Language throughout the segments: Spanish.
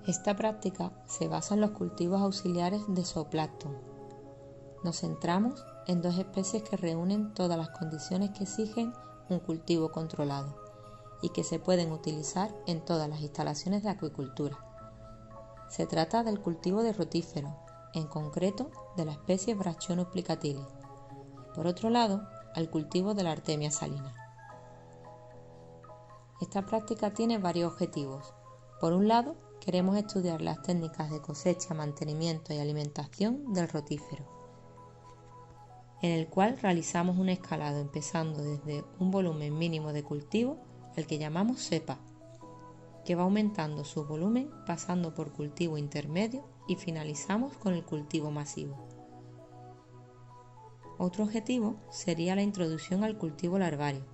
Esta práctica se basa en los cultivos auxiliares de zooplancton. Nos centramos en dos especies que reúnen todas las condiciones que exigen un cultivo controlado y que se pueden utilizar en todas las instalaciones de acuicultura. Se trata del cultivo de rotíferos, en concreto de la especie Brachyonus plicatilis. Por otro lado, al cultivo de la Artemia salina. Esta práctica tiene varios objetivos. Por un lado, queremos estudiar las técnicas de cosecha, mantenimiento y alimentación del rotífero, en el cual realizamos un escalado empezando desde un volumen mínimo de cultivo, el que llamamos cepa, que va aumentando su volumen pasando por cultivo intermedio y finalizamos con el cultivo masivo. Otro objetivo sería la introducción al cultivo larvario,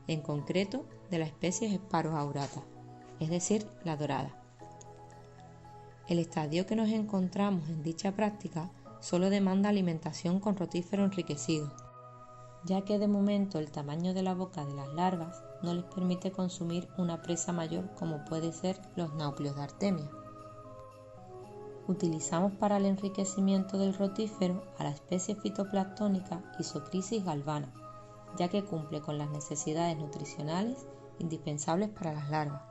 en concreto de la especie Sparus aurata, es decir, la dorada. El estadio que nos encontramos en dicha práctica solo demanda alimentación con rotífero enriquecido, ya que de momento el tamaño de la boca de las larvas no les permite consumir una presa mayor como puede ser los náuplios de Artemia. Utilizamos para el enriquecimiento del rotífero a la especie fitoplanctónica Isochrysis galvana, ya que cumple con las necesidades nutricionales indispensables para las larvas.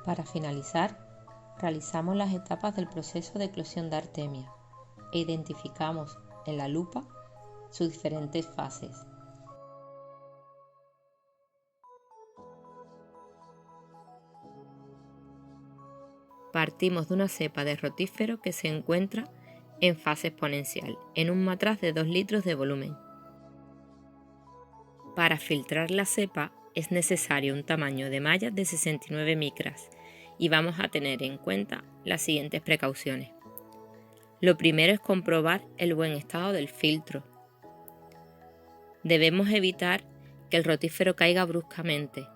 Para finalizar, realizamos las etapas del proceso de eclosión de Artemia e identificamos en la lupa sus diferentes fases. Partimos de una cepa de rotífero que se encuentra en fase exponencial, en un matraz de 2 litros de volumen. Para filtrar la cepa es necesario un tamaño de malla de 69 micras y vamos a tener en cuenta las siguientes precauciones. Lo primero es comprobar el buen estado del filtro. Debemos evitar que el rotífero caiga bruscamente.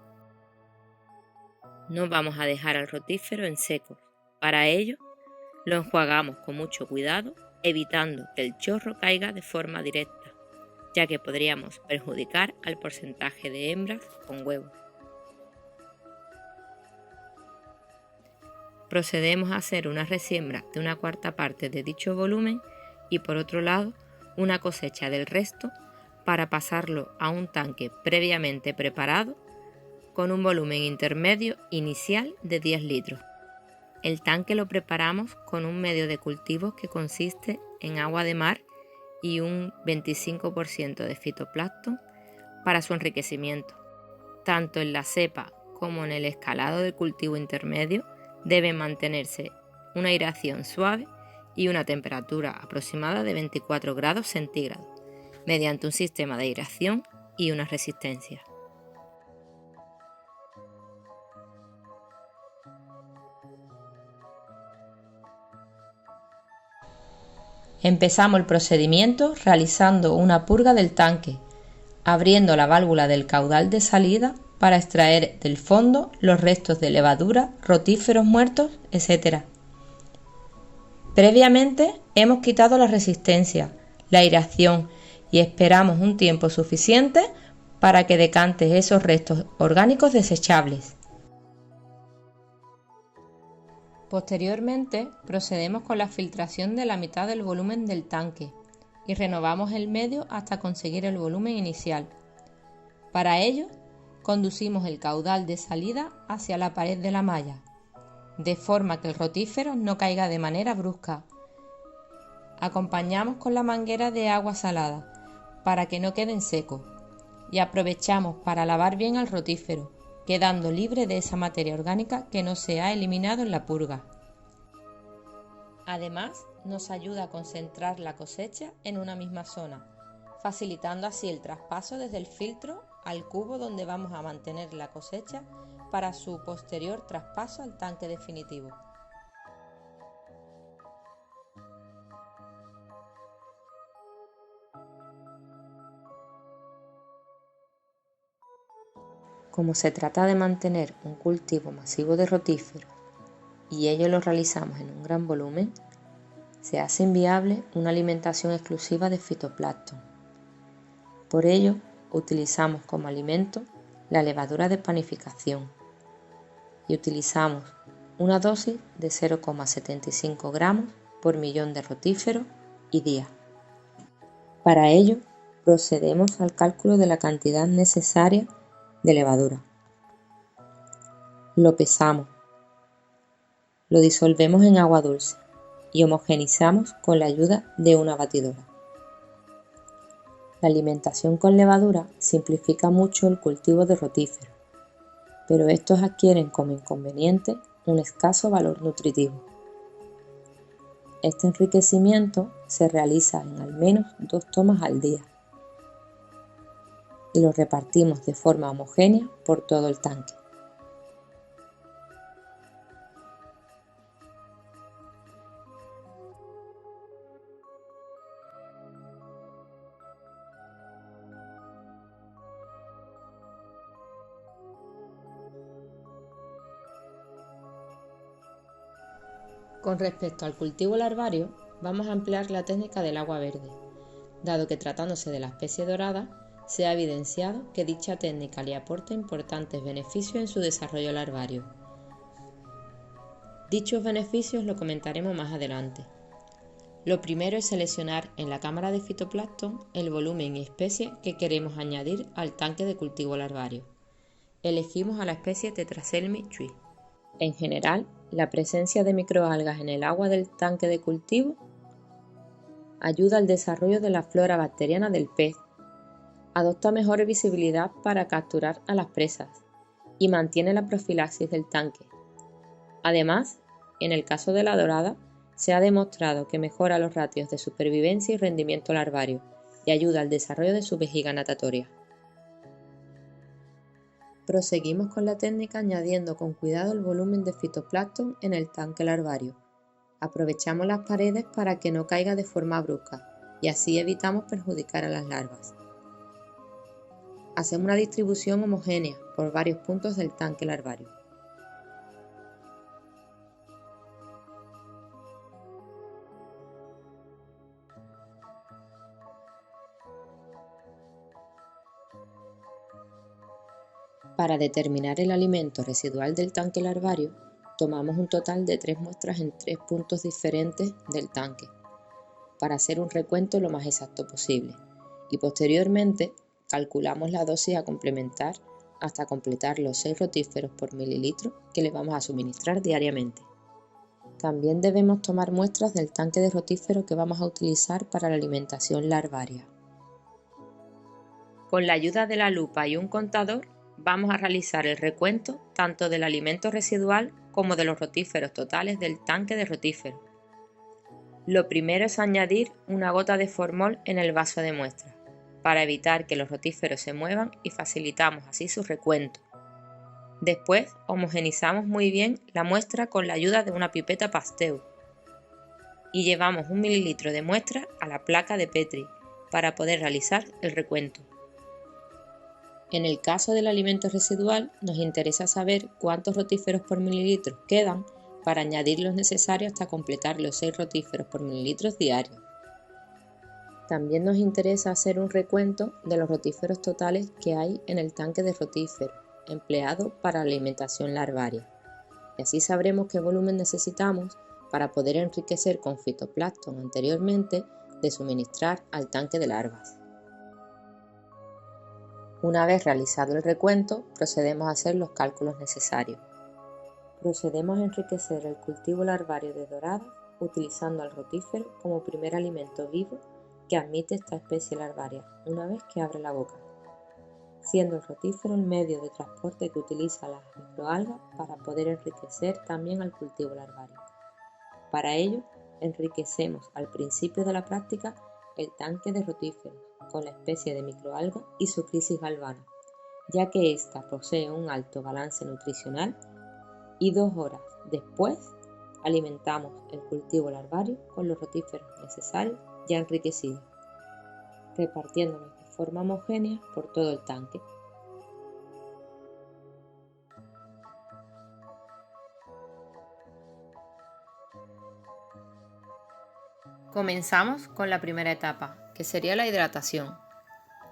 No vamos a dejar al rotífero en seco. Para ello, lo enjuagamos con mucho cuidado, evitando que el chorro caiga de forma directa, ya que podríamos perjudicar al porcentaje de hembras con huevos. Procedemos a hacer una resiembra de una cuarta parte de dicho volumen y por otro lado una cosecha del resto para pasarlo a un tanque previamente preparado con un volumen intermedio inicial de 10 litros. El tanque lo preparamos con un medio de cultivo que consiste en agua de mar y un 25% de fitoplancton para su enriquecimiento. Tanto en la cepa como en el escalado del cultivo intermedio debe mantenerse una aireación suave y una temperatura aproximada de 24 grados centígrados, mediante un sistema de aireación y una resistencia. Empezamos el procedimiento realizando una purga del tanque, abriendo la válvula del caudal de salida para extraer del fondo los restos de levadura, rotíferos muertos, etc. Previamente hemos quitado la resistencia, la aireación y esperamos un tiempo suficiente para que decante esos restos orgánicos desechables. Posteriormente procedemos con la filtración de la mitad del volumen del tanque y renovamos el medio hasta conseguir el volumen inicial. Para ello, conducimos el caudal de salida hacia la pared de la malla, de forma que el rotífero no caiga de manera brusca. Acompañamos con la manguera de agua salada para que no quede en seco y aprovechamos para lavar bien al rotífero, quedando libre de esa materia orgánica que no se ha eliminado en la purga. Además, nos ayuda a concentrar la cosecha en una misma zona, facilitando así el traspaso desde el filtro al cubo donde vamos a mantener la cosecha para su posterior traspaso al tanque definitivo. Como se trata de mantener un cultivo masivo de rotíferos y ello lo realizamos en un gran volumen, se hace inviable una alimentación exclusiva de fitoplancton. Por ello, utilizamos como alimento la levadura de panificación y utilizamos una dosis de 0,75 gramos por millón de rotíferos y día. Para ello, procedemos al cálculo de la cantidad necesaria de levadura. Lo pesamos, lo disolvemos en agua dulce y homogenizamos con la ayuda de una batidora. La alimentación con levadura simplifica mucho el cultivo de rotíferos, pero estos adquieren como inconveniente un escaso valor nutritivo. Este enriquecimiento se realiza en al menos 2 tomas al día y lo repartimos de forma homogénea por todo el tanque. Con respecto al cultivo larvario, vamos a emplear la técnica del agua verde, dado que tratándose de la especie dorada, se ha evidenciado que dicha técnica le aporta importantes beneficios en su desarrollo larvario. Dichos beneficios lo comentaremos más adelante. Lo primero es seleccionar en la cámara de fitoplancton el volumen y especie que queremos añadir al tanque de cultivo larvario. Elegimos a la especie Tetraselmi chui. En general, la presencia de microalgas en el agua del tanque de cultivo ayuda al desarrollo de la flora bacteriana del pez, adopta mejor visibilidad para capturar a las presas y mantiene la profilaxis del tanque. Además, en el caso de la dorada, se ha demostrado que mejora los ratios de supervivencia y rendimiento larvario y ayuda al desarrollo de su vejiga natatoria. Proseguimos con la técnica añadiendo con cuidado el volumen de fitoplancton en el tanque larvario. Aprovechamos las paredes para que no caiga de forma brusca y así evitamos perjudicar a las larvas. Hacemos una distribución homogénea por varios puntos del tanque larvario. Para determinar el alimento residual del tanque larvario, tomamos un total de 3 muestras en 3 puntos diferentes del tanque, para hacer un recuento lo más exacto posible, y posteriormente calculamos la dosis a complementar hasta completar los 6 rotíferos por mililitro que le vamos a suministrar diariamente. También debemos tomar muestras del tanque de rotífero que vamos a utilizar para la alimentación larvaria. Con la ayuda de la lupa y un contador, vamos a realizar el recuento tanto del alimento residual como de los rotíferos totales del tanque de rotífero. Lo primero es añadir una gota de formol en el vaso de muestra, para evitar que los rotíferos se muevan y facilitamos así su recuento. Después homogenizamos muy bien la muestra con la ayuda de una pipeta Pasteur y llevamos 1 mililitro de muestra a la placa de Petri para poder realizar el recuento. En el caso del alimento residual, nos interesa saber cuántos rotíferos por mililitro quedan para añadir los necesarios hasta completar los 6 rotíferos por mililitro diarios. También nos interesa hacer un recuento de los rotíferos totales que hay en el tanque de rotífero empleado para la alimentación larvaria, y así sabremos qué volumen necesitamos para poder enriquecer con fitoplancton anteriormente de suministrar al tanque de larvas. Una vez realizado el recuento, procedemos a hacer los cálculos necesarios. Procedemos a enriquecer el cultivo larvario de doradas utilizando al rotífero como primer alimento vivo que admite esta especie larvaria una vez que abre la boca, siendo el rotífero el medio de transporte que utiliza las microalgas para poder enriquecer también al cultivo larvario. Para ello, enriquecemos al principio de la práctica el tanque de rotíferos con la especie de microalga Isochrysis galvana, ya que ésta posee un alto balance nutricional, y 2 horas después alimentamos el cultivo larvario con los rotíferos necesarios ya enriquecidos, repartiéndolos de forma homogénea por todo el tanque. Comenzamos con la primera etapa, que sería la hidratación.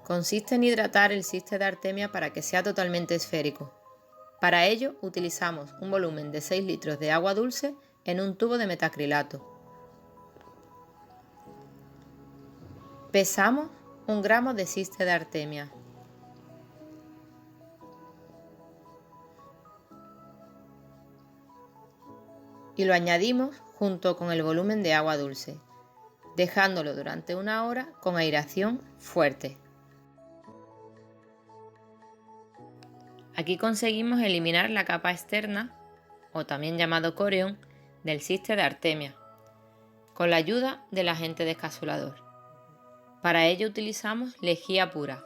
Consiste en hidratar el ciste de artemia para que sea totalmente esférico. Para ello utilizamos un volumen de 6 litros de agua dulce en un tubo de metacrilato. Pesamos 1 gramo de ciste de artemia. Y lo añadimos junto con el volumen de agua dulce, dejándolo durante 1 hora con aireación fuerte. Aquí conseguimos eliminar la capa externa, o también llamado corión, del ciste de artemia, con la ayuda del agente descapsulador. Para ello utilizamos lejía pura,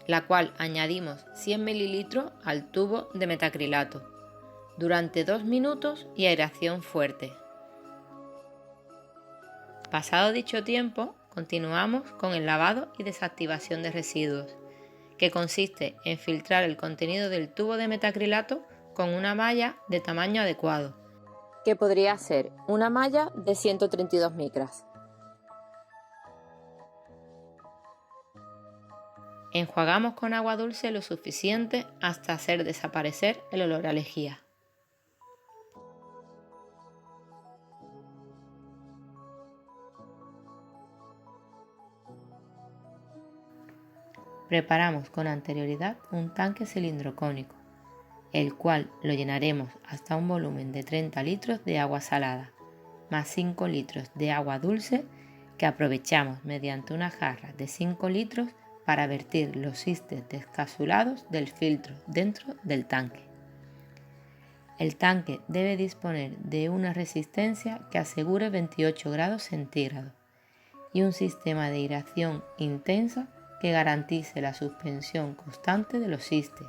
la cual añadimos 100 ml al tubo de metacrilato, durante 2 minutos y aireación fuerte. Pasado dicho tiempo, continuamos con el lavado y desactivación de residuos, que consiste en filtrar el contenido del tubo de metacrilato con una malla de tamaño adecuado, que podría ser una malla de 132 micras. Enjuagamos con agua dulce lo suficiente hasta hacer desaparecer el olor a lejía. Preparamos con anterioridad un tanque cilindrocónico, el cual lo llenaremos hasta un volumen de 30 litros de agua salada, más 5 litros de agua dulce que aprovechamos mediante una jarra de 5 litros para vertir los cistes descapsulados del filtro dentro del tanque. El tanque debe disponer de una resistencia que asegure 28 grados centígrados y un sistema de aireación intensa que garantice la suspensión constante de los cistes,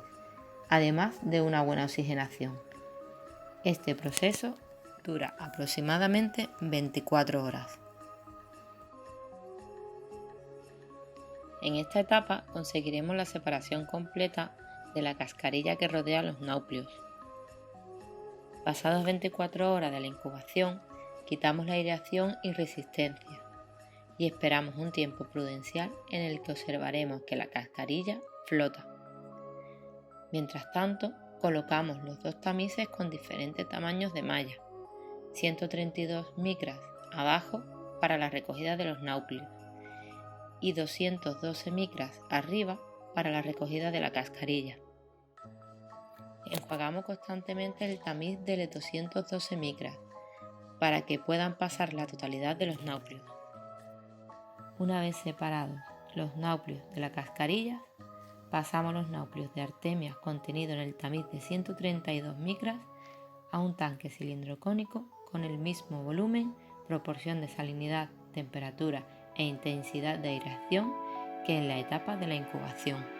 además de una buena oxigenación. Este proceso dura aproximadamente 24 horas. En esta etapa conseguiremos la separación completa de la cascarilla que rodea los náuplios. Pasadas 24 horas de la incubación, quitamos la aireación y resistencia y esperamos un tiempo prudencial en el que observaremos que la cascarilla flota. Mientras tanto, colocamos los 2 tamices con diferentes tamaños de malla, 132 micras abajo para la recogida de los náuplios y 212 micras arriba para la recogida de la cascarilla. Enjuagamos constantemente el tamiz de 212 micras para que puedan pasar la totalidad de los náuplios. Una vez separados los náuplios de la cascarilla, pasamos los náuplios de artemia contenidos en el tamiz de 132 micras a un tanque cilindrocónico con el mismo volumen, proporción de salinidad, temperatura e intensidad de aireación que en la etapa de la incubación.